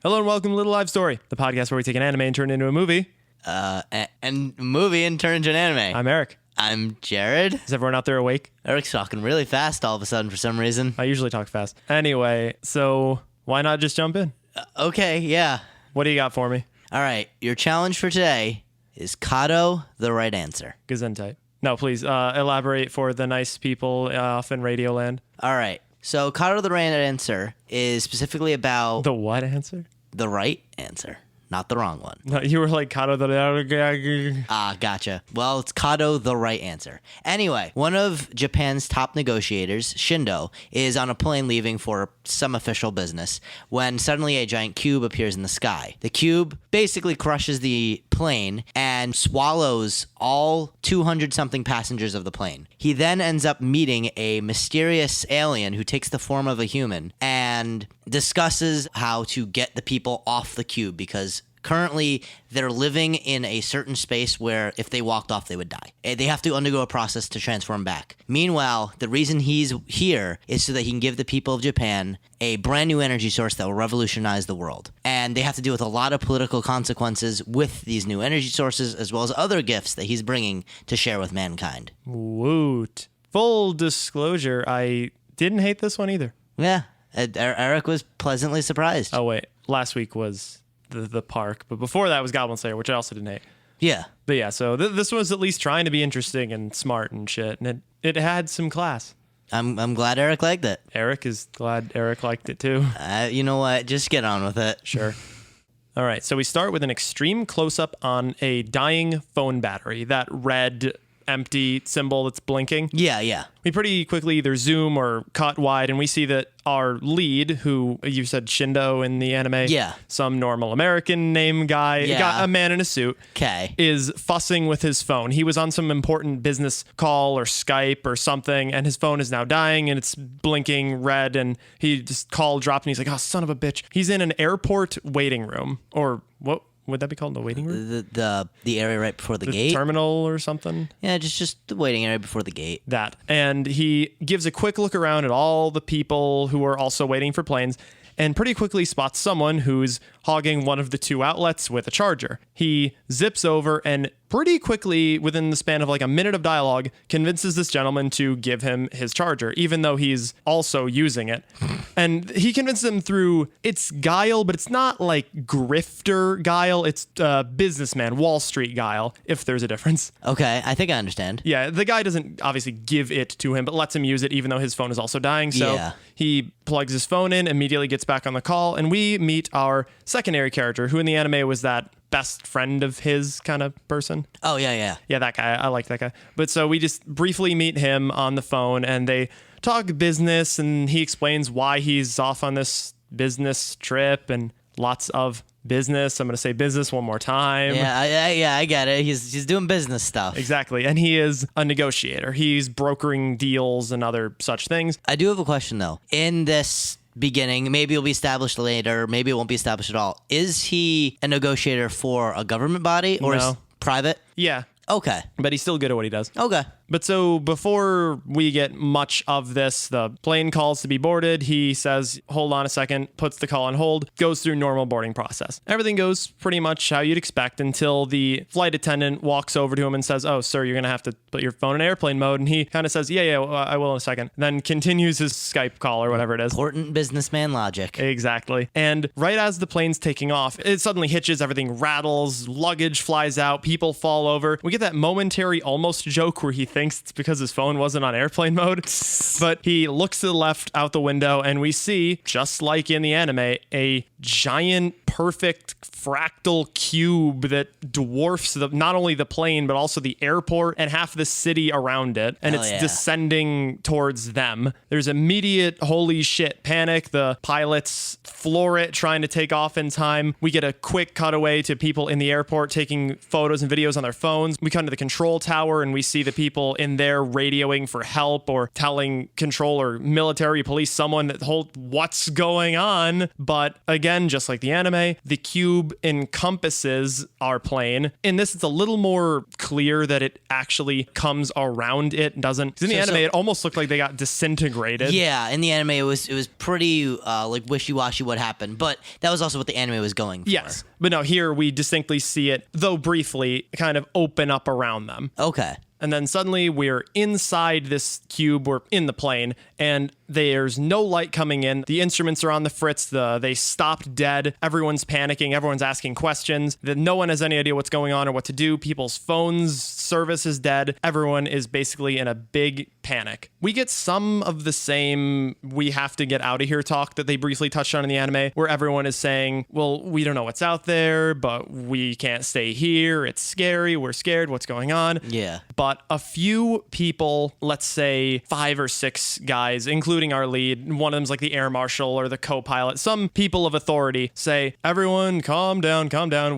Hello and welcome to Little Live Story, the podcast where we take an anime and turn it into a movie. And movie and turn into an anime. I'm Eric. I'm Jared. Is everyone out there awake? Eric's talking really fast all of a sudden for some reason. I usually talk fast. Anyway, so why not just jump in? Okay, yeah. What do you got for me? All right, your challenge for today is Kato the right answer. Gesundheit. No, please elaborate for the nice people off in Radioland. All right, so Kato the right answer is specifically about The what answer? the right answer, not the wrong one. No, you were like Kato the... Ah, gotcha. Well, it's Kato the right answer. Anyway, one of Japan's top negotiators, Shindo, is on a plane leaving for some official business when suddenly a giant cube appears in the sky. The cube basically crushes the plane and swallows all 200-something passengers of the plane. He then ends up meeting a mysterious alien who takes the form of a human and discusses how to get the people off the cube because currently they're living in a certain space where if they walked off, they would die. They have to undergo a process to transform back. Meanwhile, the reason he's here is so that he can give the people of Japan a brand new energy source that will revolutionize the world. And they have to deal with a lot of political consequences with these new energy sources, as well as other gifts that he's bringing to share with mankind. Woot. Full disclosure, I didn't hate this one either. Yeah, Eric was pleasantly surprised. Oh, wait. Last week was the park, but before that was Goblin Slayer, which I also didn't hate. Yeah. But yeah, so this was at least trying to be interesting and smart and shit, and it had some class. I'm glad Eric liked it. Eric is glad Eric liked it too. You know what? Just get on with it. Sure. All right, so we start with an extreme close-up on a dying phone battery, that red empty symbol that's blinking. Yeah. We pretty quickly either zoom or cut wide, and we see that our lead, who you said Shindo in the anime, some normal American name guy, got a man in a suit, is fussing with his phone. He was on some important business call or Skype or something, and his phone is now dying, and it's blinking red, and he just call dropped, and he's like, oh, son of a bitch. He's in an airport waiting room, or what would that be called? The waiting room? The area right before the gate? Terminal or something? Yeah, just the waiting area before the gate. That. And he gives a quick look around at all the people who are also waiting for planes and pretty quickly spots someone who's hogging one of the two outlets with a charger. He zips over and pretty quickly, within the span of like a minute of dialogue, convinces this gentleman to give him his charger, even though he's also using it. And he convinces him through, it's guile, but it's not like grifter guile. It's businessman, Wall Street guile, if there's a difference. Okay, I think I understand. Yeah, the guy doesn't obviously give it to him, but lets him use it even though his phone is also dying. So he plugs his phone in, immediately gets back on the call, and we meet our secondary character, who in the anime was that best friend of his kind of person. Oh, yeah. Yeah, that guy. I like that guy. But so we just briefly meet him on the phone, and they talk business, and he explains why he's off on this business trip, and lots of business. I'm going to say business one more time. Yeah, I get it. He's doing business stuff. Exactly. And he is a negotiator. He's brokering deals and other such things. I do have a question, though. In this beginning, maybe it'll be established later, maybe it won't be established at all. Is he a negotiator for a government body or is private? Yeah. Okay. But he's still good at what he does. Okay. But so before we get much of this, the plane calls to be boarded. He says, hold on a second, puts the call on hold, goes through normal boarding process. Everything goes pretty much how you'd expect until the flight attendant walks over to him and says, oh, sir, you're going to have to put your phone in airplane mode. And he kind of says, yeah, I will in a second. Then continues his Skype call or whatever it is. Important businessman logic. Exactly. And right as the plane's taking off, it suddenly hitches, everything rattles, luggage flies out, people fall over. We get that momentary almost joke where he thinks it's because his phone wasn't on airplane mode. But he looks to the left out the window and we see, just like in the anime, a giant, perfect fractal cube that dwarfs not only the plane, but also the airport and half the city around it. And it's descending towards them. There's immediate holy shit panic. The pilots floor it, trying to take off in time. We get a quick cutaway to people in the airport taking photos and videos on their phones. We come to the control tower and we see the people in there radioing for help or telling control or military police, someone that what's going on. But again, just like the anime, anime, the cube encompasses our plane. In this, it's a little more clear that it actually comes around it, doesn't. 'Cause in the anime, it almost looked like they got disintegrated. Yeah, in the anime, it was pretty like wishy-washy what happened, but that was also what the anime was going for. Yes. But no, here we distinctly see it, though briefly, kind of open up around them. Okay. And then suddenly we're inside this cube, we're in the plane, and there's no light coming in. The instruments are on the fritz. They stopped dead. Everyone's panicking. Everyone's asking questions. No one has any idea what's going on or what to do. People's phones service is dead. Everyone is basically in a big panic. We get some of the same we have to get out of here talk that they briefly touched on in the anime, where everyone is saying, well, we don't know what's out there, but we can't stay here. It's scary. We're scared. What's going on? Yeah. But a few people, let's say 5 or 6 guys, including our lead, one of them's like the air marshal or the co-pilot, some people of authority say, everyone calm down,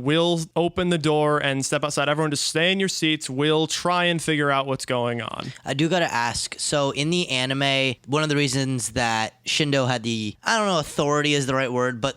we'll open the door and step outside. Everyone just stay in your seats. We'll try and figure out what's going on. I do gotta ask, so in the anime, one of the reasons that Shindo had I don't know, authority is the right word, but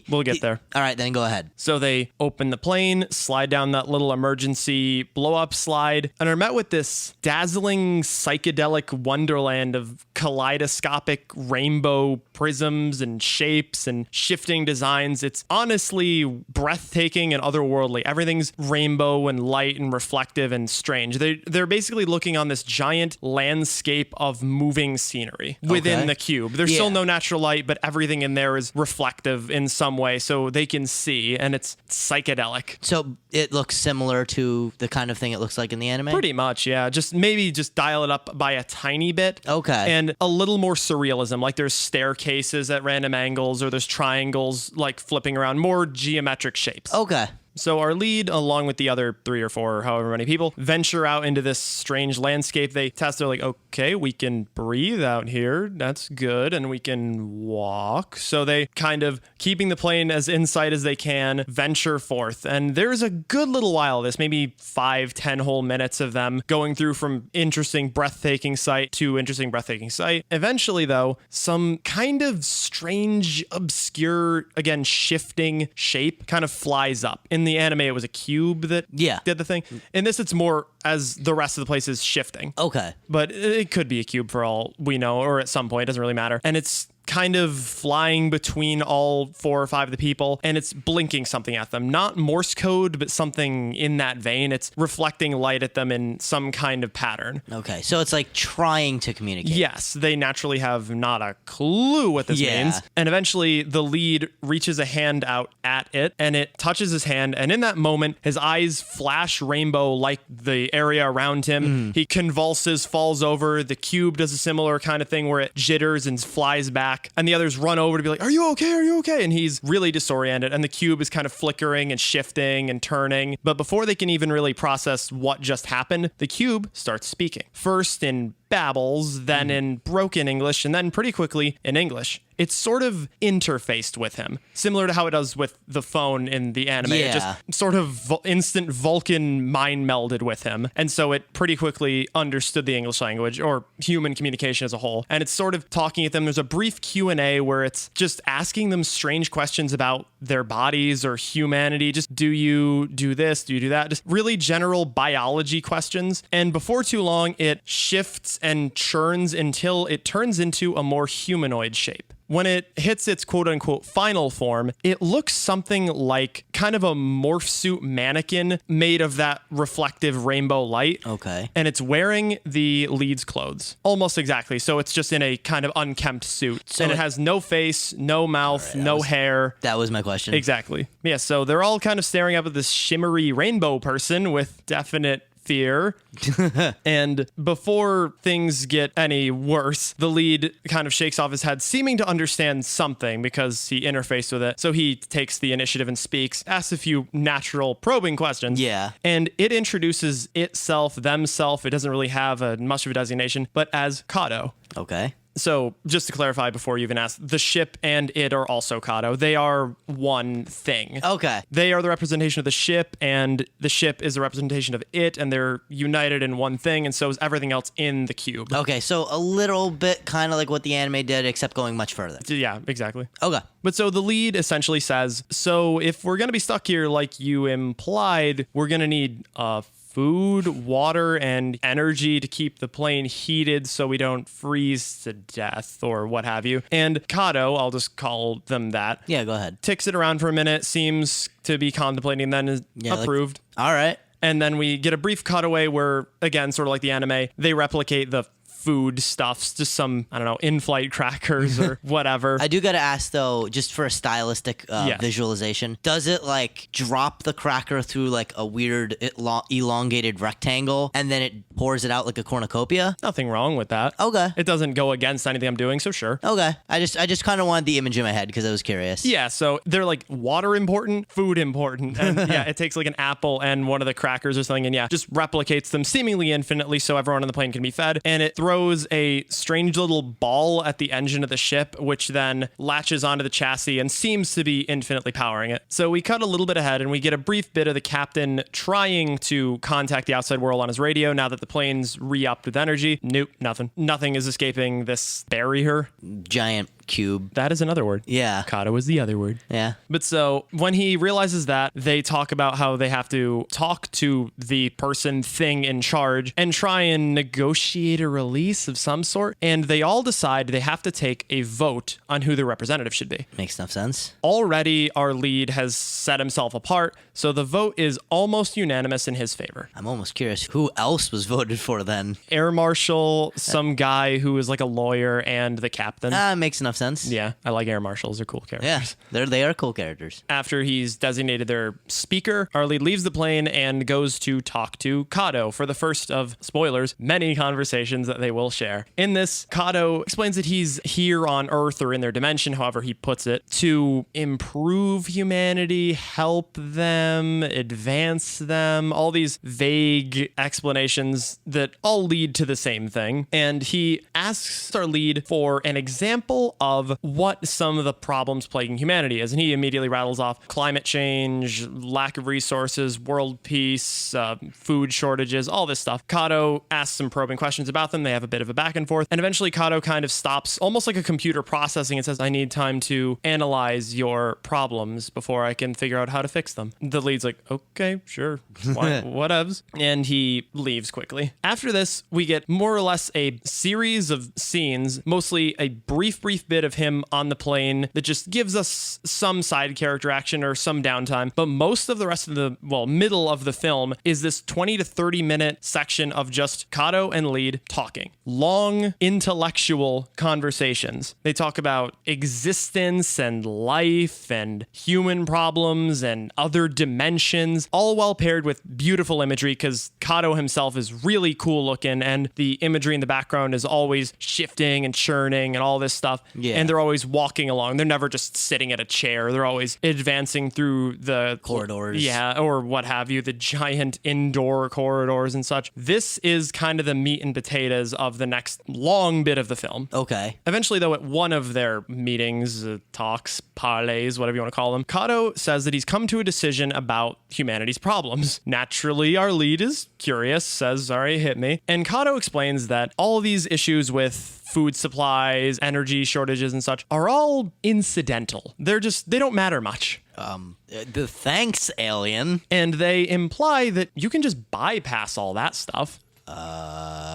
We'll get there. All right, then go ahead. So they open the plane, slide down that little emergency blow-up slide, and are met with this dazzling psychedelic wonderland of kaleidoscopic rainbow prisms and shapes and shifting designs. It's honestly breathtaking and otherworldly. Everything's rainbow and light and reflective and strange. They're basically looking on this giant landscape of moving scenery within the cube. There's still no natural light, but everything in there is reflective in some way, so they can see, and it's psychedelic. So it looks similar to the kind of thing it looks like in the anime? Pretty much, yeah. Just maybe just dial it up by a tiny bit. Okay. And a little more surrealism, like there's staircases at random angles, or there's triangles like flipping around, more geometric shapes. Okay. So our lead, along with the other 3 or 4 or however many people, venture out into this strange landscape. They test, they're like, okay, we can breathe out here. That's good. And we can walk. So they kind of, keeping the plane as in sight as they can, venture forth. And there's a good little while of this, maybe 5-10 whole minutes of them going through from interesting, breathtaking sight to interesting, breathtaking sight. Eventually, though, some kind of strange, obscure, again, shifting shape kind of flies up. In the anime, it was a cube that did the thing. In this, it's more as the rest of the place is shifting. Okay. But it could be a cube for all we know, or at some point, it doesn't really matter. And it's kind of flying between all 4 or 5 of the people, and it's blinking something at them. Not Morse code, but something in that vein. It's reflecting light at them in some kind of pattern. Okay, so it's like trying to communicate. Yes, they naturally have not a clue what this means. And eventually, the lead reaches a hand out at it, and it touches his hand, and in that moment, his eyes flash rainbow like the area around him. He convulses, falls over. The cube does a similar kind of thing where it jitters and flies back. And the others run over to be like, are you okay? Are you okay? And he's really disoriented. And the cube is kind of flickering and shifting and turning. But before they can even really process what just happened, the cube starts speaking. First in babbles, then in broken English, and then pretty quickly in English. It's sort of interfaced with him, similar to how it does with the phone in the anime. It just sort of instant Vulcan mind melded with him. And so it pretty quickly understood the English language, or human communication as a whole. And it's sort of talking at them. There's a brief Q&A where it's just asking them strange questions about their bodies or humanity. Just, do you do this? Do you do that? Just really general biology questions. And before too long, it shifts and churns until it turns into a more humanoid shape. When it hits its quote-unquote final form, it looks something like kind of a morph suit mannequin made of that reflective rainbow light. Okay. And it's wearing the lead's clothes. Almost exactly. So it's just in a kind of unkempt suit. So and it has no face, no mouth, no hair. That was my question. Exactly. Yeah, so they're all kind of staring up at this shimmery rainbow person with definite fear. And before things get any worse, the lead kind of shakes off his head, seeming to understand something because he interfaced with it. So he takes the initiative and speaks, asks a few natural probing questions. Yeah. And it introduces itself, themself. It doesn't really have much of a designation, but as Kato. Okay. So just to clarify before you even ask, the ship and it are also Kato. They are one thing. Okay. They are the representation of the ship, and the ship is a representation of it, and they're united in one thing, and so is everything else in the cube. Okay, so a little bit kind of like what the anime did, except going much further. Yeah, exactly. Okay. But so the lead essentially says, so if we're going to be stuck here like you implied, we're going to need food, water, and energy to keep the plane heated so we don't freeze to death or what have you. And Kato, I'll just call them that. Yeah, go ahead. Ticks it around for a minute, seems to be contemplating, then is approved. All right. And then we get a brief cutaway where, again, sort of like the anime, they replicate the food stuffs, just some, I don't know, in-flight crackers or whatever. I do got to ask, though, just for a stylistic visualization, does it like drop the cracker through like a weird elongated rectangle and then it pours it out like a cornucopia? Nothing wrong with that. Okay. It doesn't go against anything I'm doing, so sure. Okay. I just kind of wanted the image in my head because I was curious. Yeah, so they're like water important, food important. And yeah, it takes like an apple and one of the crackers or something and yeah, just replicates them seemingly infinitely so everyone on the plane can be fed. And it throws a strange little ball at the engine of the ship, which then latches onto the chassis and seems to be infinitely powering it. So we cut a little bit ahead and we get a brief bit of the captain trying to contact the outside world on his radio now that the plane's re-upped with energy. Nope, nothing. Nothing is escaping this barrier. Giant cube. That is another word. Yeah. Kato is the other word. Yeah. But so when he realizes that, they talk about how they have to talk to the thing in charge and try and negotiate a release of some sort. And they all decide they have to take a vote on who the representative should be. Makes enough sense. Already, our lead has set himself apart, so the vote is almost unanimous in his favor. I'm almost curious who else was voted for then. Air Marshal, some guy who is like a lawyer, and the captain. Makes enough sense. Yeah, I like Air Marshals. They're cool characters. Yeah, they are cool characters. After he's designated their speaker, our lead leaves the plane and goes to talk to Kato for the first of, spoilers, many conversations that they will share. In this, Kato explains that he's here on Earth or in their dimension, however he puts it, to improve humanity, help them, advance them, all these vague explanations that all lead to the same thing. And he asks our lead for an example of what some of the problems plaguing humanity is. And he immediately rattles off climate change, lack of resources, world peace, food shortages, all this stuff. Kato asks some probing questions about them. They have a bit of a back and forth. And eventually Kato kind of stops, almost like a computer processing, and says, I need time to analyze your problems before I can figure out how to fix them. The lead's like, okay, sure, whatevs. And he leaves quickly. After this, we get more or less a series of scenes, mostly a brief bit of him on the plane that just gives us some side character action or some downtime. But most of the rest of the, middle of the film is this 20 to 30 minute section of just Kato and lead talking. Long, intellectual conversations. They talk about existence and life and human problems and other dimensions, all while paired with beautiful imagery because Kato himself is really cool looking and the imagery in the background is always shifting and churning and all this stuff. Yeah. And they're always walking along. They're never just sitting at a chair. They're always advancing through the corridors. Yeah, or what have you, the giant indoor corridors and such. This is kind of the meat and potatoes of the next long bit of the film. Okay. Eventually, though, at one of their meetings, talks, parleys, whatever you want to call them, Kato says that he's come to a decision about humanity's problems. Naturally, our lead is curious, says, all right, hit me. And Kato explains that all these issues with food supplies, energy shortages and such are all incidental. They don't matter much. Thanks, alien. And they imply that you can just bypass all that stuff.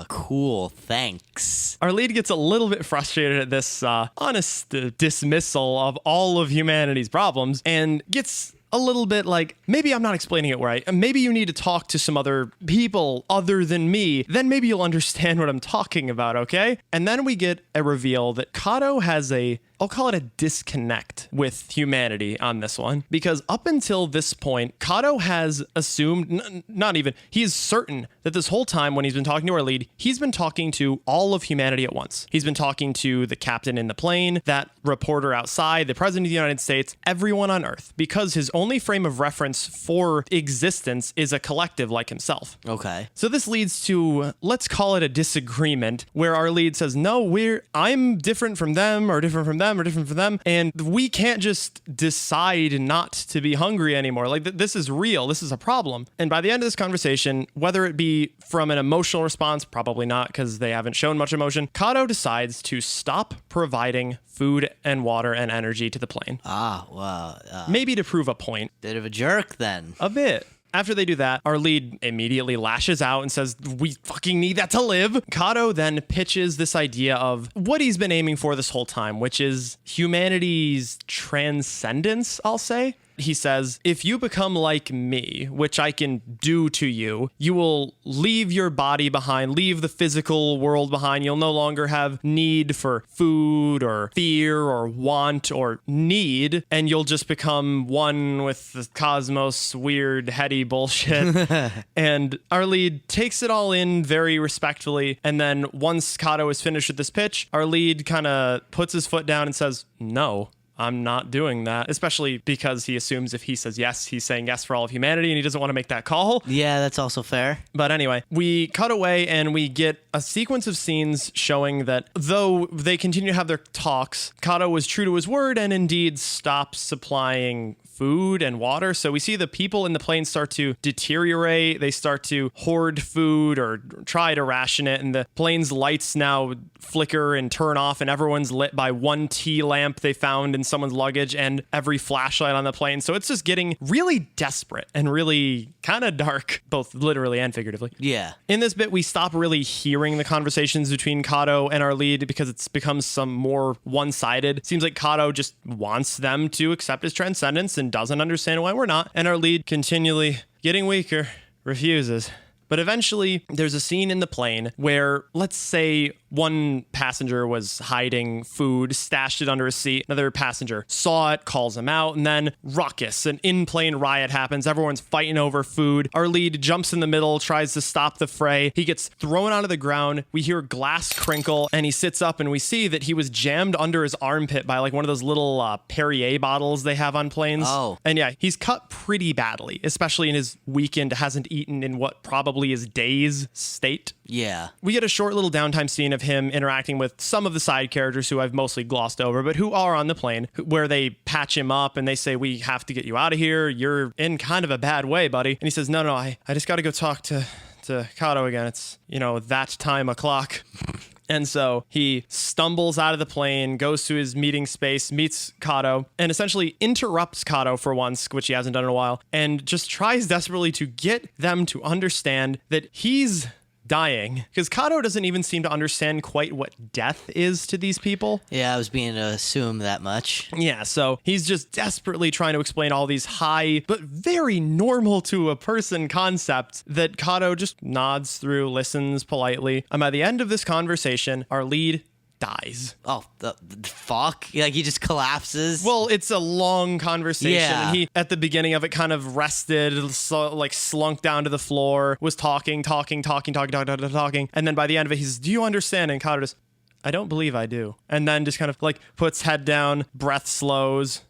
Cool, thanks. Our lead gets a little bit frustrated at this honest dismissal of all of humanity's problems and gets a little bit like, maybe I'm not explaining it right. Maybe you need to talk to some other people other than me. Then maybe you'll understand what I'm talking about, okay? And then we get a reveal that Kato has a I'll call it a disconnect with humanity on this one, because up until this point, Kato has assumed, not even, he is certain that this whole time when he's been talking to our lead, he's been talking to all of humanity at once. He's been talking to the captain in the plane, that reporter outside, the president of the United States, everyone on Earth, because his only frame of reference for existence is a collective like himself. Okay. So this leads to, let's call it a disagreement, where our lead says, no, I'm different from them, or different from them, or different from them, and we can't just decide not to be hungry anymore. Like, this is real. This is a problem. And by the end of this conversation, whether it be from an emotional response, probably not, because they haven't shown much emotion, Kato decides to stop providing food and water and energy to the plane. Maybe to prove a point. Bit of a jerk then. A bit. After they do that, our lead immediately lashes out and says, we fucking need that to live. Kato then pitches this idea of what he's been aiming for this whole time, which is humanity's transcendence, I'll say. He says, if you become like me, which I can do to you, you will leave your body behind, leave the physical world behind. You'll no longer have need for food or fear or want or need, and you'll just become one with the cosmos, weird, heady bullshit. And our lead takes it all in very respectfully. And then once Kato is finished with this pitch, our lead kind of puts his foot down and says, no, I'm not doing that, especially because he assumes if he says yes, he's saying yes for all of humanity, and he doesn't want to make that call. Yeah, that's also fair. But anyway, we cut away and we get a sequence of scenes showing that though they continue to have their talks, Kato was true to his word and indeed stopped supplying food and water. So we see the people in the plane start to deteriorate. They start to hoard food or try to ration it. And the plane's lights now flicker and turn off, and everyone's lit by one tea lamp they found in someone's luggage and every flashlight on the plane. So it's just getting really desperate and really kind of dark, both literally and figuratively. Yeah. In this bit, we stop really hearing the conversations between Kato and our lead because it's become some more one-sided. Seems like Kato just wants them to accept his transcendence and doesn't understand why we're not. And our lead, continually getting weaker, refuses. But eventually, there's a scene in the plane where, let's say, one passenger was hiding food, stashed it under a seat. Another passenger saw it, calls him out, and then ruckus. An in-plane riot happens. Everyone's fighting over food. Our lead jumps in the middle, tries to stop the fray. He gets thrown onto the ground. We hear glass crinkle, and he sits up, and we see that he was jammed under his armpit by like one of those little Perrier bottles they have on planes. Oh. And yeah, he's cut pretty badly, especially in his weekend, hasn't eaten in what probably is days state. Yeah. We get a short little downtime scene of him interacting with some of the side characters who I've mostly glossed over, but who are on the plane, where they patch him up and they say, we have to get you out of here. You're in kind of a bad way, buddy. And he says, no, I just got to go talk to Kato again. It's, that time o'clock. And so he stumbles out of the plane, goes to his meeting space, meets Kato, and essentially interrupts Kato for once, which he hasn't done in a while, and just tries desperately to get them to understand that he's dying, because Kato doesn't even seem to understand quite what death is to these people. Yeah, I was being to assume that much. Yeah, so he's just desperately trying to explain all these high, but very normal to a person concepts that Kato just nods through, listens politely. And by the end of this conversation, our lead dies. Oh, the fuck? Like, he just collapses? Well, it's a long conversation. Yeah. And he, at the beginning of it, kind of rested, slunk down to the floor, was talking. And then by the end of it, he's, do you understand? And Kato just, I don't believe I do. And then just kind of puts head down, breath slows,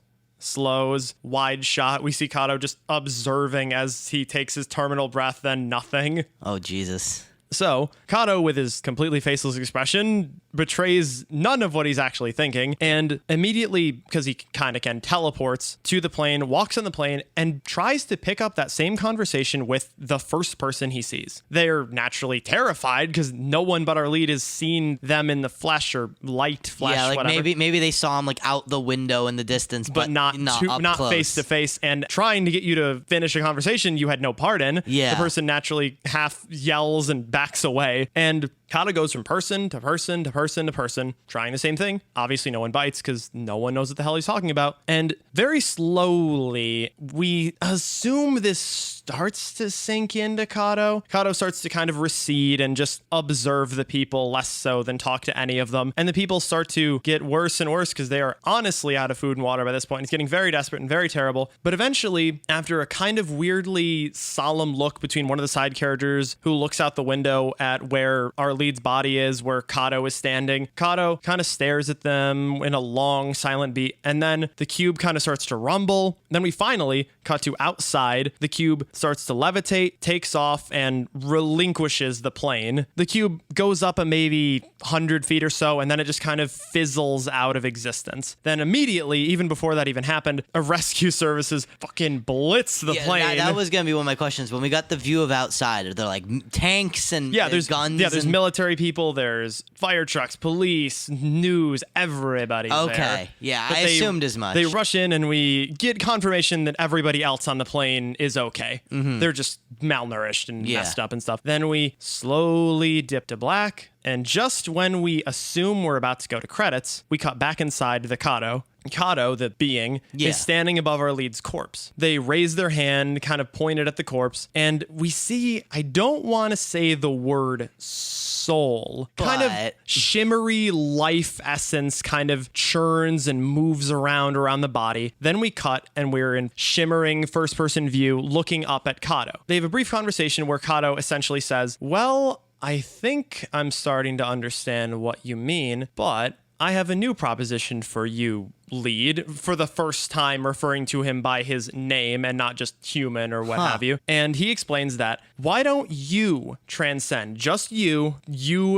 wide shot. We see Kato just observing as he takes his terminal breath, then nothing. Oh, Jesus. So Kato, with his completely faceless expression, betrays none of what he's actually thinking, and immediately, because he kind of can, teleports to the plane, walks on the plane, and tries to pick up that same conversation with the first person he sees. They're naturally terrified because no one but our lead has seen them in the flesh or light flesh, yeah, like whatever. maybe they saw him out the window in the distance, but not close. face to face, and trying to get you to finish a conversation you had no part in. Yeah. The person naturally half yells and backs away, and Kata goes from person to person to person to person, trying the same thing. Obviously, no one bites because no one knows what the hell he's talking about. And very slowly, we assume this starts to sink into Kato. Kato starts to kind of recede and just observe the people less so than talk to any of them. And the people start to get worse and worse because they are honestly out of food and water by this point. He's getting very desperate and very terrible. But eventually, after a kind of weirdly solemn look between one of the side characters who looks out the window at where our lead's body is, where Kato is standing, Kato kind of stares at them in a long, silent beat. And then the cube kind of starts to rumble. Then we finally cut to outside. The cube starts to levitate, takes off, and relinquishes the plane. The cube goes up a maybe 100 feet or so, and then it just kind of fizzles out of existence. Then immediately, even before that even happened, a rescue services fucking blitz the plane. That was going to be one of my questions. When we got the view of outside, are there like tanks and there's guns? Yeah, there's military people, there's fire trucks, police, news, everybody's there. Okay, yeah, But I assumed as much. They rush in and we get confirmation that everybody else on the plane is okay. They're just malnourished and messed up and stuff. Then we slowly dip to black, and just when we assume we're about to go to credits, we cut back inside the Kato. Kato, the being, is standing above our lead's corpse. They raise their hand, kind of pointed at the corpse, and we see, I don't want to say the word soul, kind of shimmery life essence kind of churns and moves around the body. Then we cut and we're in shimmering first person view looking up at Kato. They have a brief conversation where Kato essentially says, well, I think I'm starting to understand what you mean, but I have a new proposition for you, lead, for the first time referring to him by his name and not just human or what have you. And he explains that, why don't you transcend, just you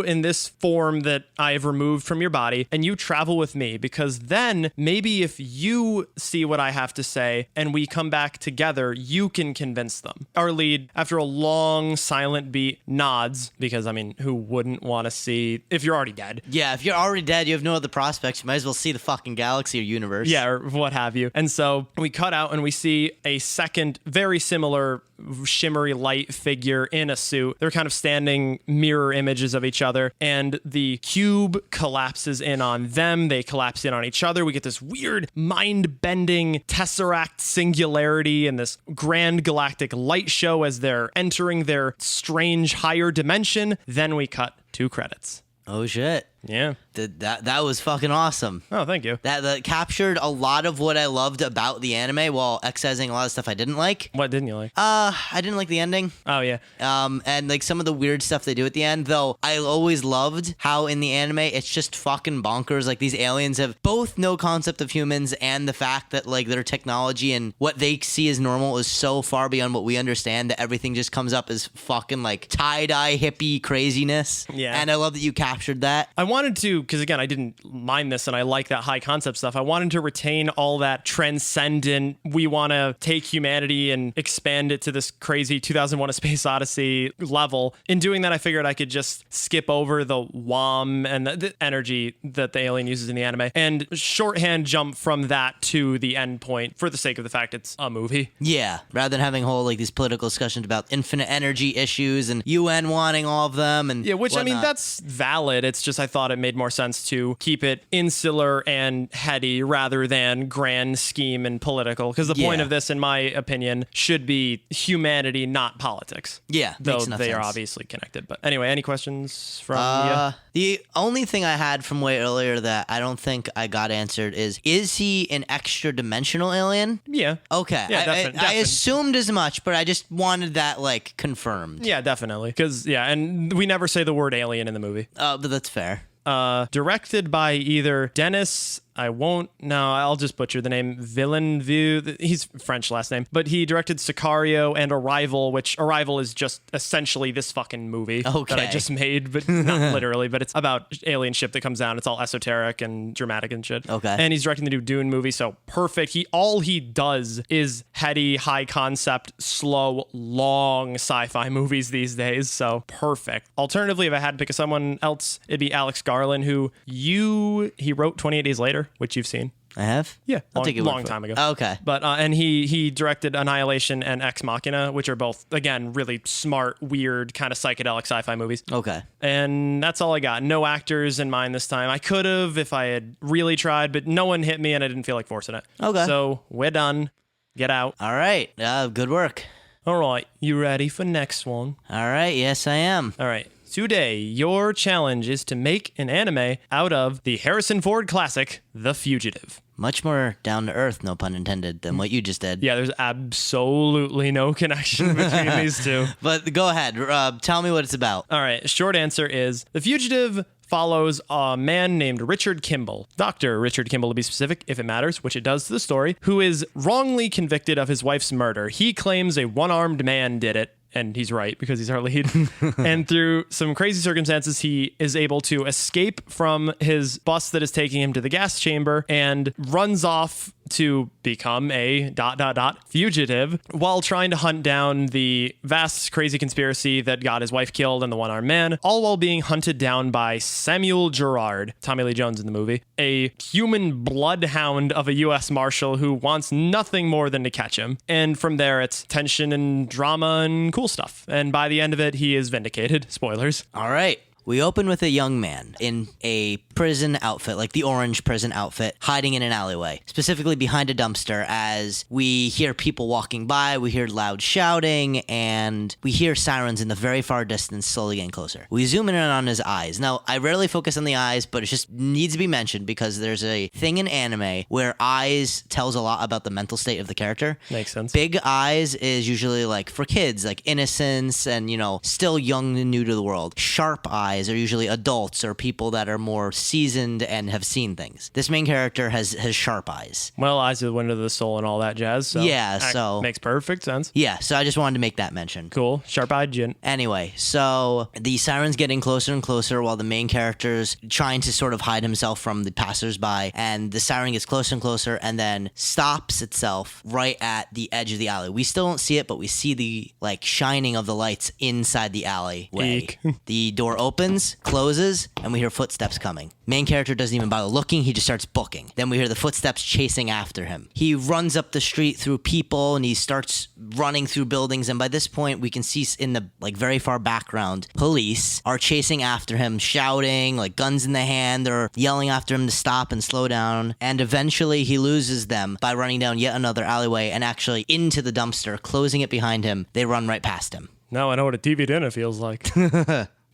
in this form that I have removed from your body, and you travel with me, because then maybe if you see what I have to say and we come back together, you can convince them. Our lead, after a long silent beat, nods, because I mean, who wouldn't want to see, if you're already dead? Yeah, if you're already dead, you have no other prospects, you might as well see the fucking galaxy or universe. Yeah, or what have you. And so we cut out and we see a second, very similar shimmery light figure in a suit. They're kind of standing mirror images of each other, and the cube collapses in on them. They collapse in on each other. We get this weird mind-bending tesseract singularity and this grand galactic light show as they're entering their strange higher dimension. Then we cut to credits. Oh shit. Yeah. That was fucking awesome. Oh, thank you. That captured a lot of what I loved about the anime while excising a lot of stuff I didn't like. What didn't you like? I didn't like the ending. Oh, yeah. And like some of the weird stuff they do at the end, though I always loved how in the anime it's just fucking bonkers. Like these aliens have both no concept of humans and the fact that like their technology and what they see as normal is so far beyond what we understand that everything just comes up as fucking like tie-dye hippie craziness. Yeah. And I love that you captured that. I wanted to, because again, I didn't mind this and I like that high concept stuff. I wanted to retain all that transcendent, we want to take humanity and expand it to this crazy 2001 A Space Odyssey level. In doing that, I figured I could just skip over the WOM and the energy that the alien uses in the anime and shorthand jump from that to the end point for the sake of the fact it's a movie. Yeah, rather than having whole like these political discussions about infinite energy issues and UN wanting all of them and which whatnot. I mean, that's valid. It's just I thought it made more sense to keep it insular and heady rather than grand scheme and political, because the point of this, in my opinion, should be humanity, not politics. Yeah, though makes enough they sense. are obviously connected. But anyway, any questions from you? The only thing I had from way earlier that I don't think I got answered is he an extra dimensional alien? Yeah. Okay. Yeah, I assumed as much, but I just wanted that like confirmed. Yeah, definitely. Because and we never say the word alien in the movie. But that's fair. Directed by either Dennis, I'll just butcher the name, Villeneuve. He's French last name, but he directed Sicario and Arrival, which Arrival is just essentially this fucking movie that I just made, but not literally, but it's about alien ship that comes down. It's all esoteric and dramatic and shit. Okay. And he's directing the new Dune movie, so perfect. All he does is heady, high concept, slow, long sci-fi movies these days, so perfect. Alternatively, if I had to pick someone else, it'd be Alex Garland, who he wrote 28 Days Later, which you've seen. Fugitive? I have? Yeah, I'll take your word long for it. time ago. Oh, okay. But and he directed Annihilation and Ex Machina, which are both, again, really smart, weird, kind of psychedelic sci-fi movies. Okay. And that's all I got. No actors in mind this time. I could have if I had really tried, but no one hit me and I didn't feel like forcing it. Okay. So we're done. Get out. All right. Good work. All right. You ready for next one? All right. Yes, I am. All right. Today, your challenge is to make an anime out of the Harrison Ford classic, The Fugitive. Much more down to earth, no pun intended, than what you just did. Yeah, there's absolutely no connection between these two. But go ahead. Tell me what it's about. All right. Short answer is The Fugitive follows a man named Richard Kimble, Dr. Richard Kimble to be specific, if it matters, which it does to the story, who is wrongly convicted of his wife's murder. He claims a one-armed man did it. And he's right because he's our lead. And through some crazy circumstances, he is able to escape from his bus that is taking him to the gas chamber and runs off to become a ... fugitive while trying to hunt down the vast crazy conspiracy that got his wife killed and the one-armed man, all while being hunted down by Samuel Gerard, Tommy Lee Jones in the movie, a human bloodhound of a U.S. Marshal who wants nothing more than to catch him. And from there, it's tension and drama and cool stuff. And by the end of it, he is vindicated. Spoilers. All right. We open with a young man in a prison outfit, like the orange prison outfit, hiding in an alleyway, specifically behind a dumpster as we hear people walking by, we hear loud shouting, and we hear sirens in the very far distance slowly getting closer. We zoom in on his eyes. Now, I rarely focus on the eyes, but it just needs to be mentioned because there's a thing in anime where eyes tells a lot about the mental state of the character. Makes sense. Big eyes is usually like for kids, like innocence and, still young and new to the world. Sharp eyes are usually adults or people that are more seasoned and have seen things. This main character has sharp eyes. Well, eyes are the window of the soul and all that jazz. So Yeah, that so- makes perfect sense. Yeah, so I just wanted to make that mention. Cool. Sharp-eyed Jin. Anyway, so the siren's getting closer and closer while the main character's trying to sort of hide himself from the passersby, and the siren gets closer and closer and then stops itself right at the edge of the alley. We still don't see it, but we see the shining of the lights inside the alleyway. Eek. The door opens, closes, and we hear footsteps coming. Main character doesn't even bother looking, he just starts booking. Then we hear the footsteps chasing after him. He runs up the street through people and he starts running through buildings, and by this point we can see in the very far background, police are chasing after him, shouting, guns in the hand. They're yelling after him to stop and slow down, and eventually he loses them by running down yet another alleyway and actually into the dumpster, closing it behind him. They run right past him. Now I know what a TV dinner feels like.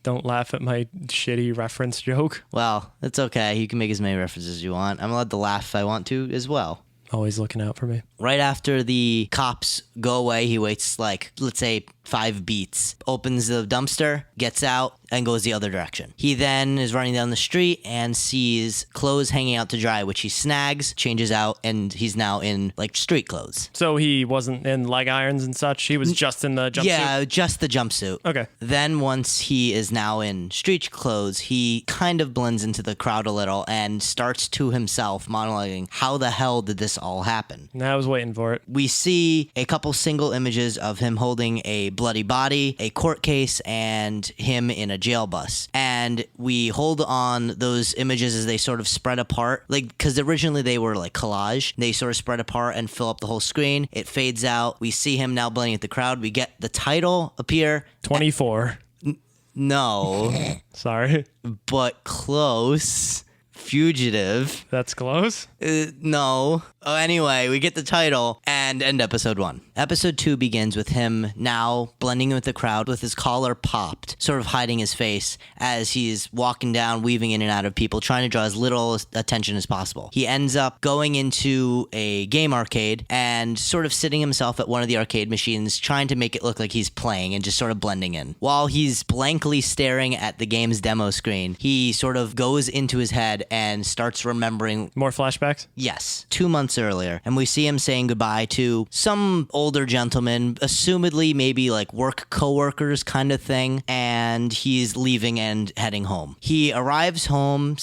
Don't laugh at my shitty reference joke. Well, it's okay. You can make as many references as you want. I'm allowed to laugh if I want to as well. Always looking out for me. Right after the cops go away, he waits let's say 5 beats, opens the dumpster, gets out, and goes the other direction. He then is running down the street and sees clothes hanging out to dry, which he snags, changes out, and he's now in street clothes. So he wasn't in leg irons and such? He was just in the jumpsuit? Yeah, just the jumpsuit. Okay. Then once he is now in street clothes, he kind of blends into the crowd a little and starts to himself monologuing, how the hell did this all happen? I was waiting for it. We see a couple single images of him holding a bloody body, a court case, and him in a jail bus. And we hold on those images as they sort of spread apart, because originally they were collage. They sort of spread apart and fill up the whole screen. It fades out. We see him now blending with the crowd. We get the title appear. 24. No. Sorry. But close. Fugitive. That's close. No. Oh, anyway, we get the title and end episode 1. Episode 2 begins with him now blending with the crowd with his collar popped, sort of hiding his face as he's walking down, weaving in and out of people, trying to draw as little attention as possible. He ends up going into a game arcade and sort of sitting himself at one of the arcade machines, trying to make it look like he's playing and just sort of blending in. While he's blankly staring at the game's demo screen, he sort of goes into his head and starts remembering. More flashbacks? Yes. 2 months months earlier, and we see him saying goodbye to some older gentleman, assumedly maybe like work coworkers kind of thing, and he's leaving and heading home. He arrives home,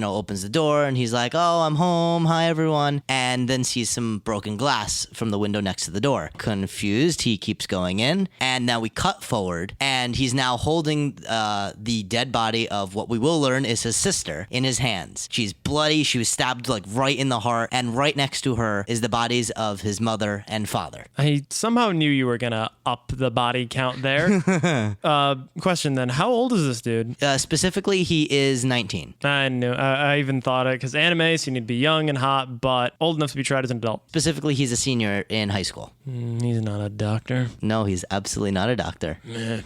opens the door, and he's like, "Oh, I'm home. Hi, everyone," and then sees some broken glass from the window next to the door. Confused, he keeps going in, and now we cut forward, and he's now holding the dead body of what we will learn is his sister in his hands. She's bloody. She was stabbed like right in the heart, and right next to her is the bodies of his mother and father. I somehow knew you were gonna up the body count there. Question then, how old is this dude? Specifically, he is 19. I knew. I even thought it, because anime, so you need to be young and hot, but old enough to be tried as an adult. Specifically, he's a senior in high school. He's not a doctor. No, he's absolutely not a doctor. Meh.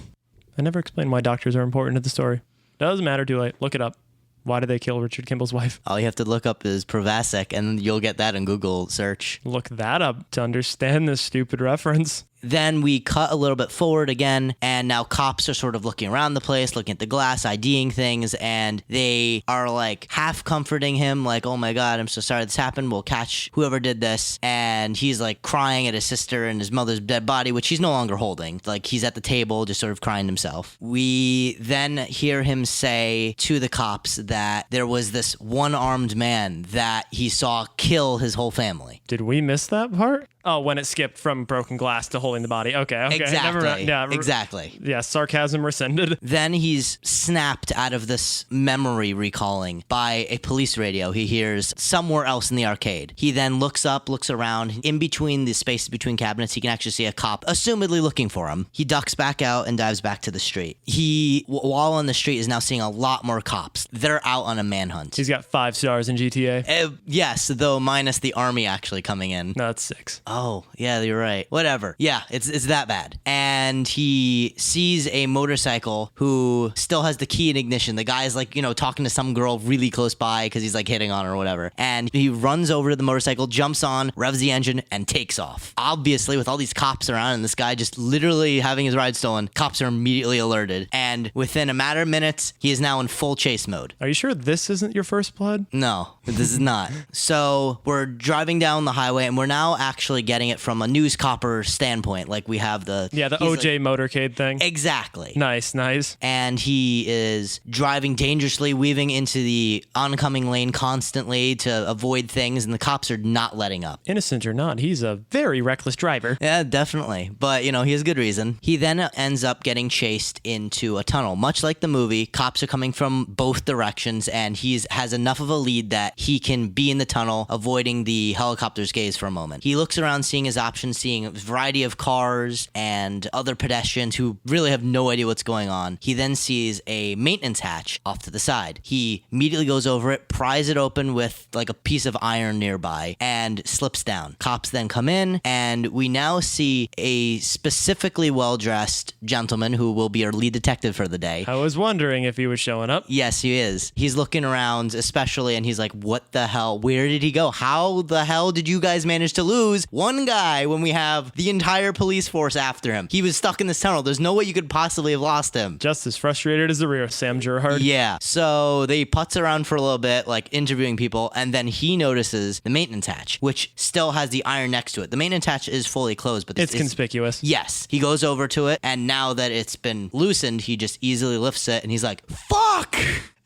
I never explained why doctors are important to the story. Doesn't matter, too late. Look it up. Why did they kill Richard Kimble's wife? All you have to look up is Provasic, and you'll get that in Google search. Look that up to understand this stupid reference. Then we cut a little bit forward again, and now cops are sort of looking around the place, looking at the glass, IDing things, and they are like half comforting him, like, "Oh my God, I'm so sorry this happened. We'll catch whoever did this." And he's like crying at his sister and his mother's dead body, which he's no longer holding. Like he's at the table, just sort of crying himself. We then hear him say to the cops that there was this one-armed man that he saw kill his whole family. Did we miss that part? Oh, when it skipped from broken glass to holding the body. Okay. Exactly. Never mind. Yeah, exactly. Yeah, sarcasm rescinded. Then he's snapped out of this memory recalling by a police radio he hears somewhere else in the arcade. He then looks up, looks around. In between the spaces between cabinets, he can actually see a cop, assumedly looking for him. He ducks back out and dives back to the street. He, while on the street, is now seeing a lot more cops. They're out on a manhunt. He's got 5 stars in GTA. Yes, though minus the army actually coming in. No, that's 6. Oh, yeah, you're right. Whatever. Yeah, it's that bad. And he sees a motorcycle who still has the key in ignition. The guy is like, talking to some girl really close by because he's like hitting on her or whatever. And he runs over to the motorcycle, jumps on, revs the engine, and takes off. Obviously, with all these cops around and this guy just literally having his ride stolen, cops are immediately alerted. And within a matter of minutes, he is now in full chase mode. Are you sure this isn't your first blood? No, this is not. So we're driving down the highway, and we're now actually getting it from a news copper standpoint. Like we have the OJ motorcade thing. Exactly. Nice. And he is driving dangerously, weaving into the oncoming lane constantly to avoid things, and the cops are not letting up. Innocent or not, he's a very reckless driver. Yeah, definitely. But, he has good reason. He then ends up getting chased into a tunnel. Much like the movie, cops are coming from both directions, and he has enough of a lead that he can be in the tunnel, avoiding the helicopter's gaze for a moment. He looks around, seeing his options, seeing a variety of cars and other pedestrians who really have no idea what's going on. He then sees a maintenance hatch off to the side. He immediately goes over it, pries it open with like a piece of iron nearby, and slips down. Cops then come in, and we now see a specifically well-dressed gentleman who will be our lead detective for the day. I was wondering if he was showing up. Yes, he is. He's looking around especially, and he's like, "What the hell? Where did he go? How the hell did you guys manage to lose one guy when we have the entire police force after him? He was stuck in this tunnel. There's no way you could possibly have lost him." Just as frustrated as the rear Sam Gerhardt. Yeah. So they putz around for a little bit, like interviewing people, and then he notices the maintenance hatch, which still has the iron next to it. The maintenance hatch is fully closed, but it's conspicuous. Yes. He goes over to it, and now that it's been loosened, he just easily lifts it, and he's like, "Fuck!"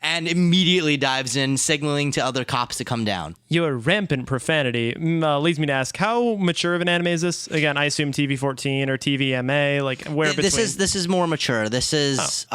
and immediately dives in, signaling to other cops to come down. Your rampant profanity leads me to ask, how mature of an anime is this? Again, I assume TV 14 or TVMA, like where between? This is more mature. This is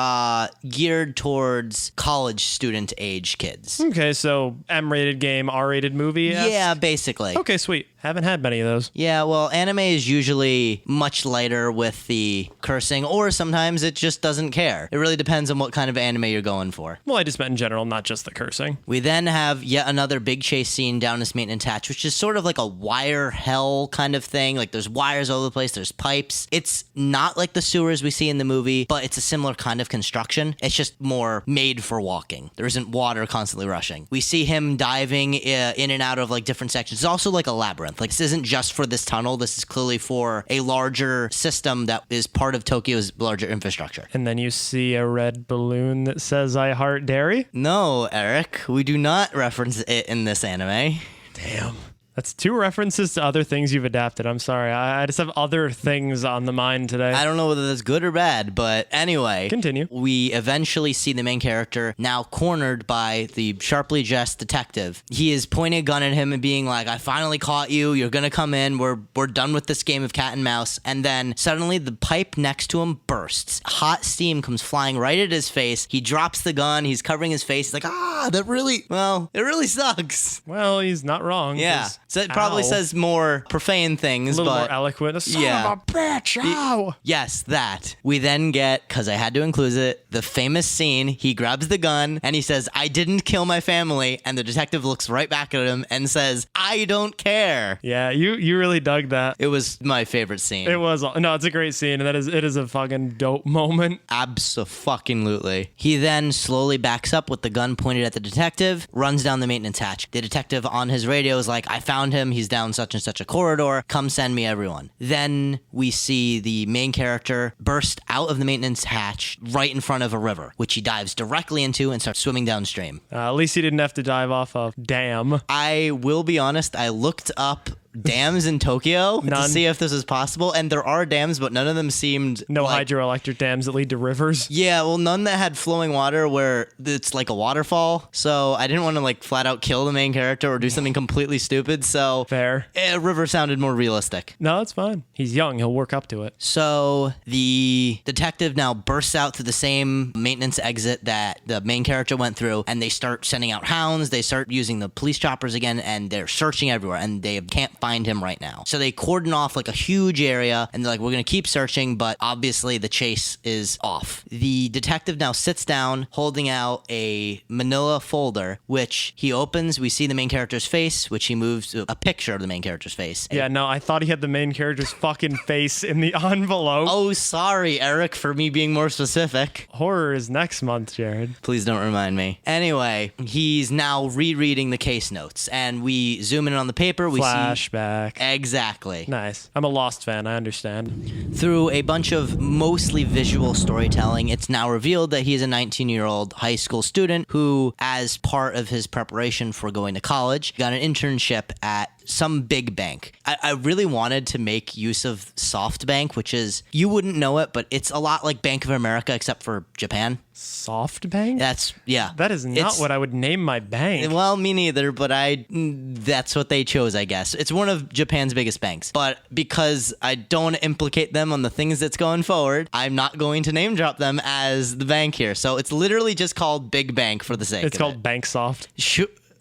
geared towards college student age kids. Okay, so M-rated game, R-rated movie? Yeah, basically. Okay, sweet. Haven't had many of those. Yeah, well, anime is usually much lighter with the cursing, or sometimes it just doesn't care. It really depends on what kind of anime you're going for. Well, I just meant in general, not just the cursing. We then have yet another big chase scene down this maintenance hatch, which is sort of like a wire hell kind of thing. Like there's wires all over the place, there's pipes. It's not like the sewers we see in the movie, but it's a similar kind of construction. It's just more made for walking. There isn't water constantly rushing. We see him diving in and out of like different sections. It's also like a labyrinth. Like this isn't just for this tunnel. This is clearly for a larger system that is part of Tokyo's larger infrastructure. And then you see a red balloon that says, "I heart dairy"? No, Eric, we do not reference it in this anime. Damn. That's 2 references to other things you've adapted. I'm sorry. I just have other things on the mind today. I don't know whether that's good or bad, but anyway. Continue. We eventually see the main character now cornered by the sharply dressed detective. He is pointing a gun at him and being like, I finally caught you. You're going to come in. We're done with this game of cat and mouse. And then suddenly the pipe next to him bursts. Hot steam comes flying right at his face. He drops the gun. He's covering his face. He's like, it really sucks. Well, he's not wrong. Yeah. So it probably says more profane things, a little but more eloquent. Son of a bitch! Ow! Yes, that. We then get, because I had to include it, the famous scene. He grabs the gun and he says, I didn't kill my family. And the detective looks right back at him and says, I don't care. Yeah, you really dug that. It was my favorite scene. It was. No, it's a great scene, and it is a fucking dope moment. Abso-fucking-lutely. He then slowly backs up with the gun pointed at the detective, runs down the maintenance hatch. The detective on his radio is like, I found him. He's down such and such a corridor. Come send me everyone. Then we see the main character burst out of the maintenance hatch right in front of a river, which he dives directly into and starts swimming downstream. At least he didn't have to dive off a dam. I will be honest, I looked up dams in Tokyo to see if this is possible, and there are dams, but none of them seemed no hydroelectric dams that lead to rivers. Yeah, well, none that had flowing water where it's like a waterfall. So I didn't want to like flat out kill the main character or do something completely stupid. So fair. A river sounded more realistic. No, it's fine. He's young. He'll work up to it. So the detective now bursts out through the same maintenance exit that the main character went through, and they start sending out hounds. They start using the police choppers again, and they're searching everywhere, and they can't find him right now. So they cordon off like a huge area, and they're like, we're going to keep searching, but obviously the chase is off. The detective now sits down holding out a manila folder, which he opens. We see the main character's face, which he moves to a picture of the main character's face. Yeah, no, I thought he had the main character's fucking face in the envelope. Oh, sorry, Eric, for me being more specific. Horror is next month, Jared. Please don't remind me. Anyway, he's now rereading the case notes, and we zoom in on the paper. We Flashback. Exactly. Nice. I'm a Lost fan. I understand. Through a bunch of mostly visual storytelling, it's now revealed that he's a 19-year-old high school student who, as part of his preparation for going to college, got an internship at some big bank. I really wanted to make use of SoftBank, which is, you wouldn't know it, but it's a lot like Bank of America except for Japan. SoftBank? That is not what I would name my bank. Well, me neither, but that's what they chose, I guess. It's one of Japan's biggest banks. But because I don't want to implicate them on the things that's going forward, I'm not going to name drop them as the bank here. So it's literally just called Big Bank for the sake of it. It's called Banksoft.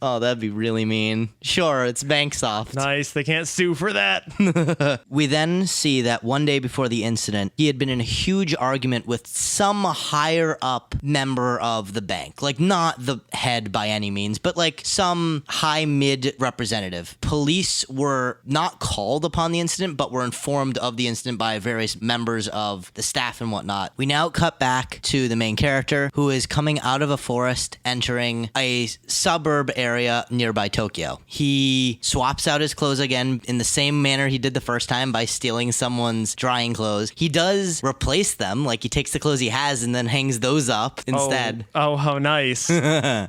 Oh, that'd be really mean. Sure, it's Banksoft. Nice. They can't sue for that. We then see that one day before the incident, he had been in a huge argument with some higher up member of the bank. Like, not the head by any means, but like some high mid representative. Police were not called upon the incident, but were informed of the incident by various members of the staff and whatnot. We now cut back to the main character, who is coming out of a forest, entering a suburb area nearby Tokyo. He swaps out his clothes again in the same manner he did the first time by stealing someone's drying clothes. He does replace them, like he takes the clothes he has and then hangs those up instead. Oh, how nice.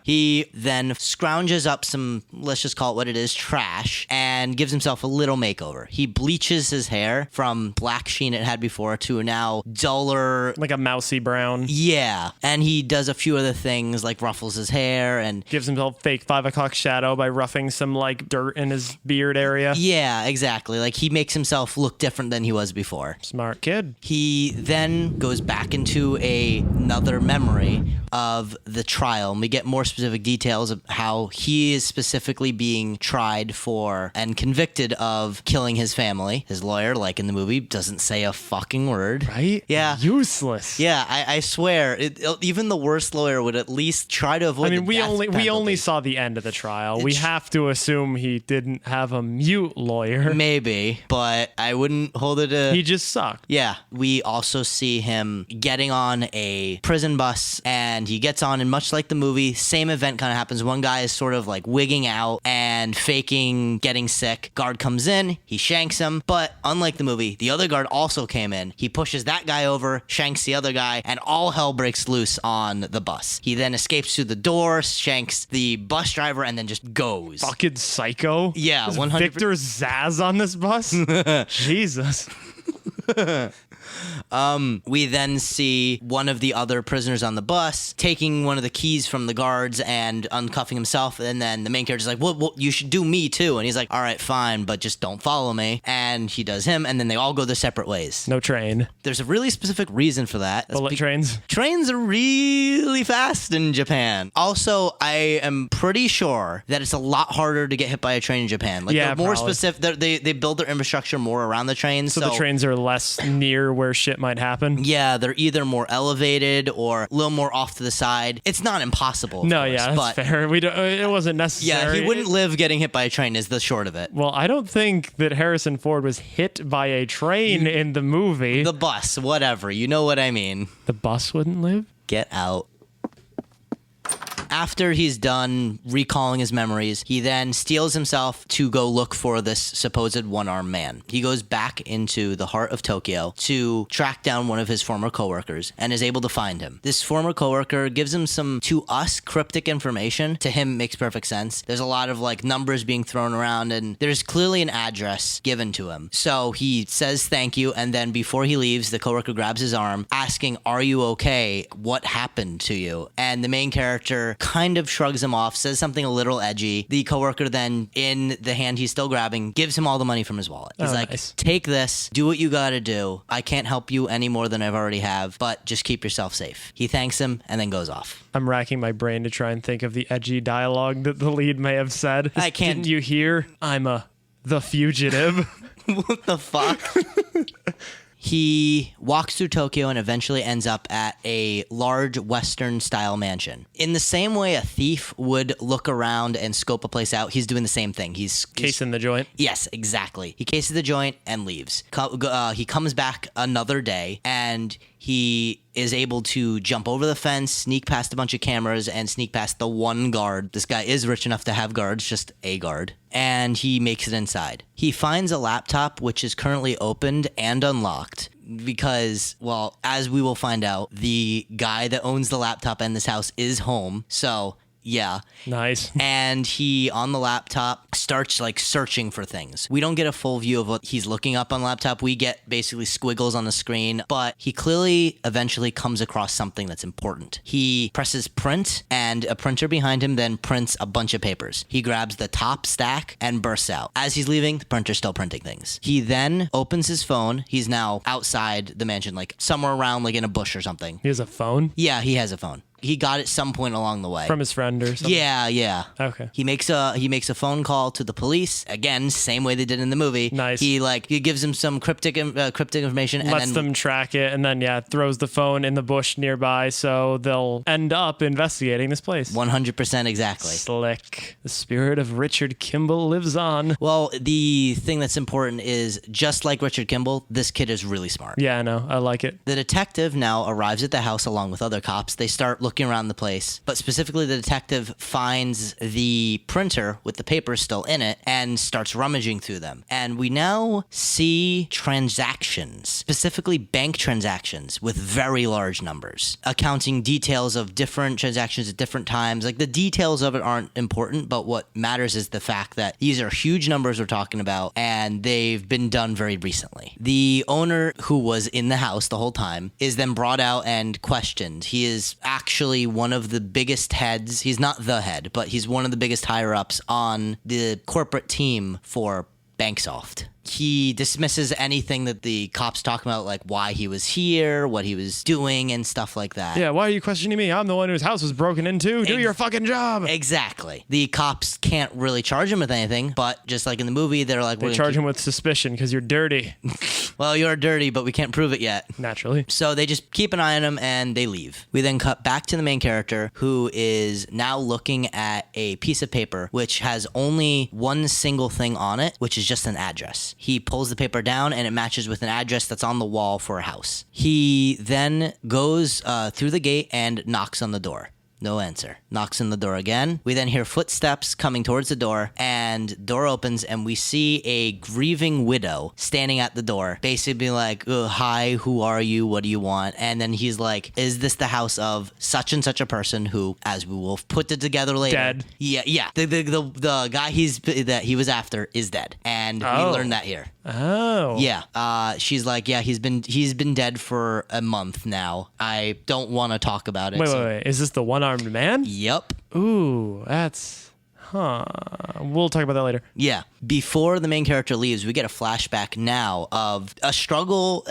He then scrounges up some, let's just call it what it is, trash, and gives himself a little makeover. He bleaches his hair from black sheen it had before to now duller, like a mousy brown. Yeah, and he does a few other things like ruffles his hair and gives himself fake 5 o'clock shadow by roughing some like dirt in his beard area. Yeah, exactly. Like he makes himself look different than he was before. Smart kid. He then goes back into another memory of the trial, and we get more specific details of how he is specifically being tried for and convicted of killing his family. His lawyer, like in the movie, doesn't say a fucking word. Right? Yeah. Useless. Yeah, I swear, even the worst lawyer would at least try to avoid. I mean, we only saw the end of the trial. We have to assume he didn't have a mute lawyer. Maybe, but I wouldn't hold it a... He just sucked. Yeah. We also see him getting on a prison bus, and he gets on, and much like the movie, same event kind of happens. One guy is sort of like wigging out and faking getting sick. Guard comes in, he shanks him, but unlike the movie, the other guard also came in. He pushes that guy over, shanks the other guy, and all hell breaks loose on the bus. He then escapes through the door, shanks the bus driver driver and then just goes. Fucking psycho. Yeah, Is 100%. Victor Zaz on this bus? Jesus. We then see one of the other prisoners on the bus taking one of the keys from the guards and uncuffing himself. And then the main character's like, well, you should do me too. And he's like, all right, fine, but just don't follow me. And he does him. And then they all go their separate ways. No train. There's a really specific reason for that. Bullet trains. Trains are really fast in Japan. Also, I am pretty sure that it's a lot harder to get hit by a train in Japan. Like, Yeah, they're more probably. specific. They build their infrastructure more around the trains. So the trains are less near where shit might happen. Yeah, they're either more elevated or a little more off to the side. It's not impossible. No, course, yeah, that's but fair. We don't, it wasn't necessary. yeah, he wouldn't live getting hit by a train is the short of it. Well, I don't think that Harrison Ford was hit by a train in the movie. The bus, whatever. You know what I mean. The bus wouldn't live? Get out. After he's done recalling his memories, he then steels himself to go look for this supposed one-armed man. He goes back into the heart of Tokyo to track down one of his former coworkers and is able to find him. This former coworker gives him some, to us, cryptic information. To him, it makes perfect sense. There's a lot of like numbers being thrown around and there's clearly an address given to him. So he says thank you, and then before he leaves, the coworker grabs his arm asking, "Are you okay? What happened to you?" And the main character kind of shrugs him off, says something a little edgy. The coworker then, in the hand he's still grabbing, gives him all the money from his wallet. He's like, nice. "Take this, do what you gotta do. I can't help you any more than I've already have, but just keep yourself safe." He thanks him and then goes off. I'm racking my brain to try and think of the edgy dialogue that the lead may have said. I can't- Didn't you hear? I'm the fugitive. What the fuck? He walks through Tokyo and eventually ends up at a large Western-style mansion. In the same way a thief would look around and scope a place out, he's doing the same thing. He's Casing the joint. Yes, exactly. He cases the joint and leaves. He comes back another day, and he is able to jump over the fence, sneak past a bunch of cameras, and sneak past the one guard. This guy is rich enough to have guards, just a guard. And he makes it inside. He finds a laptop, which is currently opened and unlocked. Because, well, as we will find out, the guy that owns the laptop in this house is home. So, yeah. Nice. And he, on the laptop, starts like searching for things. We don't get a full view of what he's looking up on the laptop. We get basically squiggles on the screen, but he clearly eventually comes across something that's important. He presses print, and a printer behind him then prints a bunch of papers. He grabs the top stack and bursts out. As he's leaving, the printer's still printing things. He then opens his phone. He's now outside the mansion, like somewhere around like in a bush or something. He has a phone? Yeah, he has a phone. He got it some point along the way. From his friend or something? Yeah. Okay. He makes a phone call to the police. Again, same way they did in the movie. Nice. He gives them some cryptic information and Lets then them track it, and then, throws the phone in the bush nearby, so they'll end up investigating this place. 100% exactly. Slick. The spirit of Richard Kimble lives on. Well, the thing that's important is, just like Richard Kimble, this kid is really smart. Yeah, I know. I like it. The detective now arrives at the house along with other cops. They start looking around the place, but specifically the detective finds the printer with the papers still in it and starts rummaging through them. And we now see transactions, specifically bank transactions with very large numbers, accounting details of different transactions at different times. Like, the details of it aren't important, but what matters is the fact that these are huge numbers we're talking about, and they've been done very recently. The owner, who was in the house the whole time, is then brought out and questioned. He is actually one of the biggest heads. He's not the head, but he's one of the biggest higher ups on the corporate team for Banksoft. He dismisses anything that the cops talk about, like why he was here, what he was doing, and stuff like that. Yeah, why are you questioning me? I'm the one whose house was broken into. Do your fucking job. Exactly. The cops can't really charge him with anything, but just like in the movie, they're like, They charge him with suspicion because you're dirty. well, you're dirty, but we can't prove it yet. Naturally. So they just keep an eye on him and they leave. We then cut back to the main character, who is now looking at a piece of paper which has only one single thing on it, which is just an address. He pulls the paper down and it matches with an address that's on the wall for a house. He then goes through the gate and knocks on the door. No answer. Knocks on the door again. We then hear footsteps coming towards the door, and door opens, and we see a grieving widow standing at the door, basically being like, hi, who are you? What do you want? And then he's like, is this the house of such and such a person who, as we will put it together later, dead. Yeah. The guy that he was after is dead, and we learned that here. Oh. Yeah. She's like, yeah, he's been dead for a month now. I don't want to talk about it. Wait. Is this the one-armed man? Yep. Ooh, that's... Huh. We'll talk about that later. Yeah. Before the main character leaves, we get a flashback now of a struggle.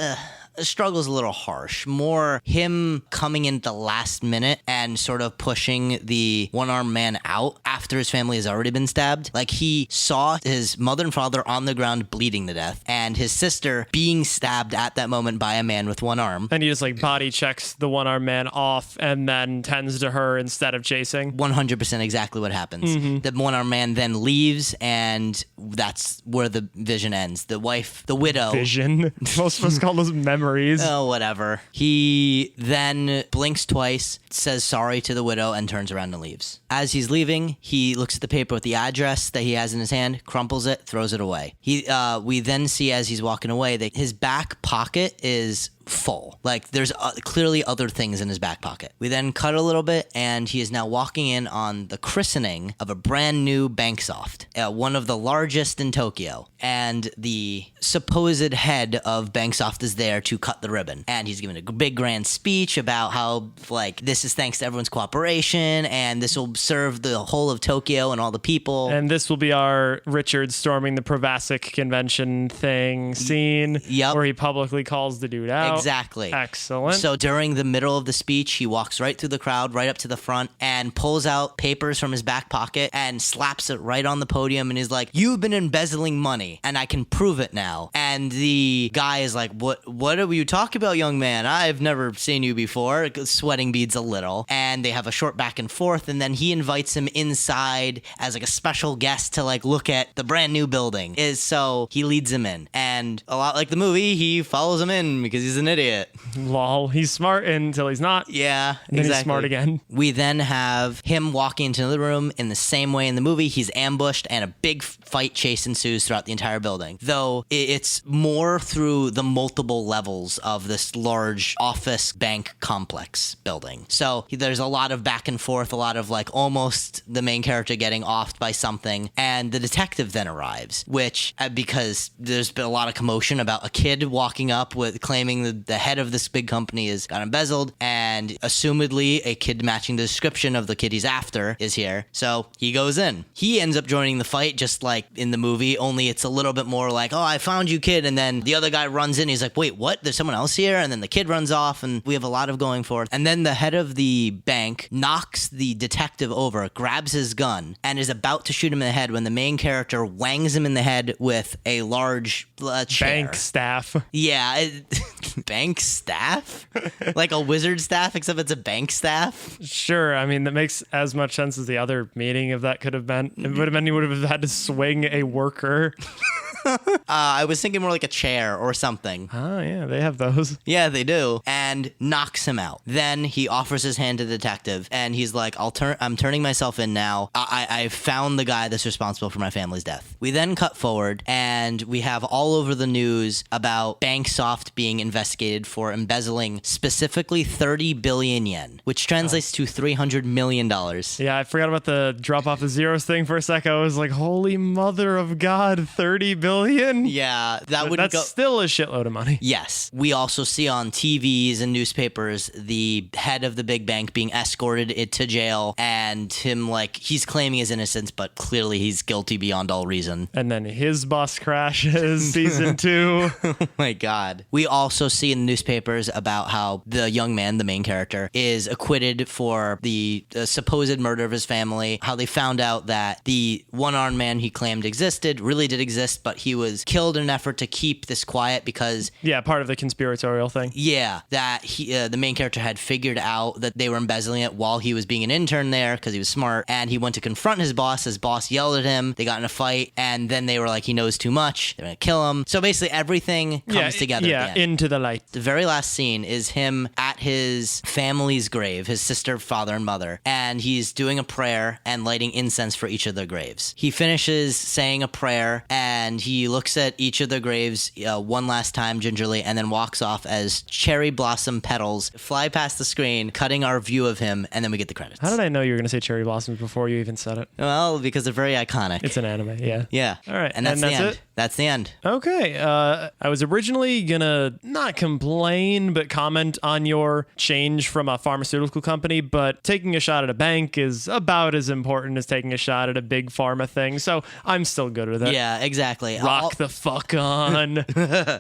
The struggle's a little harsh. More him coming in at the last minute and sort of pushing the one-armed man out after his family has already been stabbed. Like, he saw his mother and father on the ground bleeding to death, and his sister being stabbed at that moment by a man with one arm. And he just like body checks the one-armed man off and then tends to her instead of chasing. 100% exactly what happens. The one-armed man then leaves, and that's where the vision ends. The wife, the widow. Vision? Most of us call those memories. Oh, whatever. He then blinks twice, says sorry to the widow, and turns around and leaves. As he's leaving, he looks at the paper with the address that he has in his hand, crumples it, throws it away. We then see as he's walking away that his back pocket is full. Like, there's clearly other things in his back pocket. We then cut a little bit, and he is now walking in on the christening of a brand new Banksoft, one of the largest in Tokyo. And the supposed head of Banksoft is there to cut the ribbon. And he's giving a big grand speech about how, like, this is thanks to everyone's cooperation, and this will serve the whole of Tokyo and all the people. And this will be our Richard storming the Provasic convention thing scene. Yep. Where he publicly calls the dude out. Exactly. Excellent. So during the middle of the speech, he walks right through the crowd, right up to the front, and pulls out papers from his back pocket and slaps it right on the podium, and is like, you've been embezzling money, and I can prove it now. And the guy is like, what are you talking about, young man? I've never seen you before. Sweating beads a little. And they have a short back and forth, and then he invites him inside as like a special guest to like look at the brand new building. So he leads him in. And a lot like the movie, he follows him in because he's an idiot. Lol. He's smart until he's not. Yeah, and then he's smart again. We then have him walking into the room in the same way in the movie. He's ambushed, and a big fight chase ensues throughout the entire building. Though it's more through the multiple levels of this large office bank complex building. So there's a lot of back and forth, a lot of like almost the main character getting offed by something, and the detective then arrives, which because there's been a lot of commotion about a kid walking up with claiming the head of this big company is got embezzled, and assumedly a kid matching the description of the kid he's after is here. So he goes in. He ends up joining the fight just like in the movie, only it's a little bit more like, oh, I found you, kid, and then the other guy runs in, he's like, wait, what? There's someone else here? And then the kid runs off, and we have a lot of going for it. And then the head of the bank knocks the detective over, grabs his gun, and is about to shoot him in the head when the main character wangs him in the head with a large chair. Bank staff. Yeah. Bank staff? Like a wizard staff, except it's a bank staff? Sure. I mean, that makes as much sense as the other meaning of that could have been. It would have been he would have had to swing a worker. I was thinking more like a chair or something. Oh, yeah, they have those. Yeah, they do. And knocks him out. Then he offers his hand to the detective, and he's like, I'm turning myself in now. I found the guy that's responsible for my family's death. We then cut forward, and we have all over the news about Banksoft being investigated for embezzling specifically 30 billion yen, which translates to $300 million. Yeah, I forgot about the drop off the zeros thing for a sec. I was like, holy mother of God, 30 billion? Yeah, that's still a shitload of money. Yes. We also see on TVs and newspapers the head of the big bank being escorted to jail, and him like he's claiming his innocence, but clearly he's guilty beyond all reason. And then his bus crashes, season 2. Oh my God. We also see in the newspapers about how the young man, the main character, is acquitted for the supposed murder of his family, how they found out that the one-armed man he claimed existed really did exist, but he was killed in an effort to keep this quiet because... Yeah, part of the conspiratorial thing. Yeah, that the main character had figured out that they were embezzling it while he was being an intern there because he was smart, and he went to confront his boss. His boss yelled at him. They got in a fight, and then they were like, he knows too much. They're going to kill him. So basically everything comes together. Yeah, into the light. The very last scene is him at his family's grave, his sister, father, and mother, and he's doing a prayer and lighting incense for each of their graves. He finishes saying a prayer, and he looks at each of their graves one last time gingerly, and then walks off as cherry blossom petals fly past the screen, cutting our view of him, and then we get the credits. How did I know you were going to say cherry blossoms before you even said it? Well, because they're very iconic. It's an anime, yeah. Yeah. All right. And that's the end. it? That's the end. Okay. I was originally going to not complain, but comment on your change from a pharmaceutical company, but taking a shot at a bank is about as important as taking a shot at a big pharma thing, so I'm still good with it. Yeah, exactly. Rock the fuck on.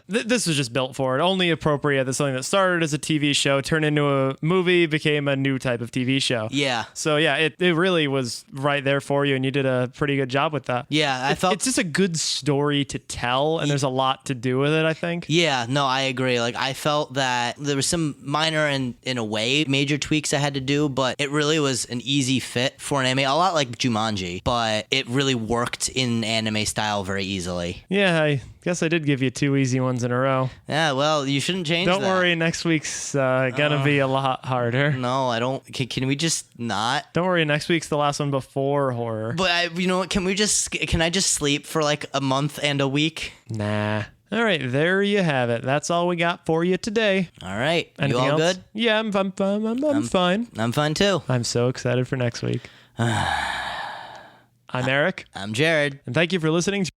This was just built for it. Only appropriate that something that started as a TV show turned into a movie, became a new type of TV show. Yeah. So yeah, it really was right there for you, and you did a pretty good job with that. Yeah, I felt it's just a good story to tell, and there's a lot to do with it, I think. Yeah, no, I agree. Like, I felt that there was some minor and, in a way, major tweaks I had to do, but it really was an easy fit for an anime. A lot like Jumanji, but it really worked in anime style very easily. Yeah, I guess I did give you 2 easy ones in a row. Yeah, well, you shouldn't change Don't that. worry, next week's gonna be a lot harder. No, I don't. Can we just not? Don't worry, next week's the last one before horror. But you know what? Can I just sleep for like a month and a week? Nah. All right, there you have it. That's all we got for you today. All right. Anything you all else? good? Yeah, I'm fine. I'm fine too. I'm so excited for next week. I'm Eric, I'm Jared. and thank you for listening to